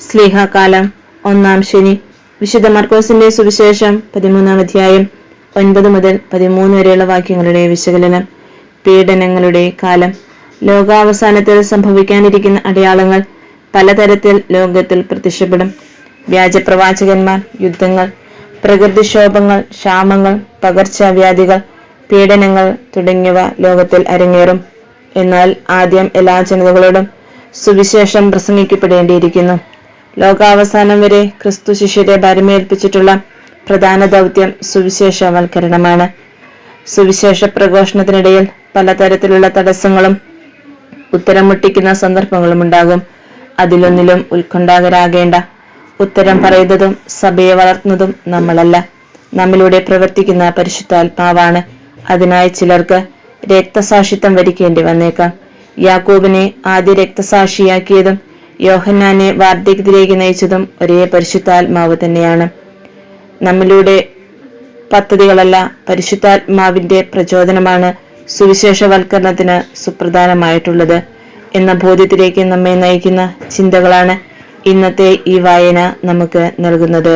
സ്ലീഹാകാലം ഒന്നാം ശനി. വിശുദ്ധ മർക്കോസിന്റെ സുവിശേഷം 13-ാം അധ്യായം 9 മുതൽ 13 വരെയുള്ള വാക്യങ്ങളുടെ വിശകലനം. പീഡനങ്ങളുടെ കാലം. ലോകാവസാനത്തിൽ സംഭവിക്കാനിരിക്കുന്ന അടയാളങ്ങൾ പലതരത്തിൽ ലോകത്തിൽ പ്രത്യക്ഷപ്പെടും. വ്യാജപ്രവാചകന്മാർ, യുദ്ധങ്ങൾ, പ്രകൃതിക്ഷോഭങ്ങൾ, ക്ഷാമങ്ങൾ, പകർച്ചവ്യാധികൾ, പീഡനങ്ങൾ തുടങ്ങിയവ ലോകത്തിൽ അരങ്ങേറും. എന്നാൽ ആദ്യം എല്ലാ ജനതകളോടും സുവിശേഷം പ്രസംഗിക്കപ്പെടേണ്ടിയിരിക്കുന്നു. ലോകാവസാനം വരെ ക്രിസ്തു ശിഷ്യരെ ഭരമേൽപ്പിച്ചിട്ടുള്ള പ്രധാന ദൗത്യം സുവിശേഷവൽക്കരണമാണ്. സുവിശേഷ പ്രഘോഷണത്തിനിടയിൽ പലതരത്തിലുള്ള തടസ്സങ്ങളും ഉത്തരം മുട്ടിക്കുന്ന സന്ദർഭങ്ങളും ഉണ്ടാകും. അതിലൊന്നിലും ഉത്കണ്ഠാകുരാകേണ്ട. ഉത്തരം പറയുന്നതും സഭയെ വളർത്തുന്നതും നമ്മളല്ല, നമ്മിലൂടെ പ്രവർത്തിക്കുന്ന പരിശുദ്ധാത്മാവാണ്. അതിനായി ചിലർക്ക് രക്തസാക്ഷിത്വം വരിക്കേണ്ടി വന്നേക്കാം. യാക്കോബിനെ ആദ്യ രക്തസാക്ഷിയാക്കിയതും യോഹന്നാനെ വാർദ്ധക്യത്തിലേക്ക് നയിച്ചതും ഒരേ പരിശുദ്ധാത്മാവ് തന്നെയാണ്. നമ്മിലൂടെ പദ്ധതികളല്ല, പരിശുദ്ധാത്മാവിന്റെ പ്രചോദനമാണ് സുവിശേഷവൽക്കരണത്തിന് സുപ്രധാനമായിട്ടുള്ളത് എന്ന ബോധ്യത്തിലേക്ക് നമ്മെ നയിക്കുന്ന ചിന്തകളാണ് ഇന്നത്തെ ഈ വായന നമുക്ക് നൽകുന്നത്.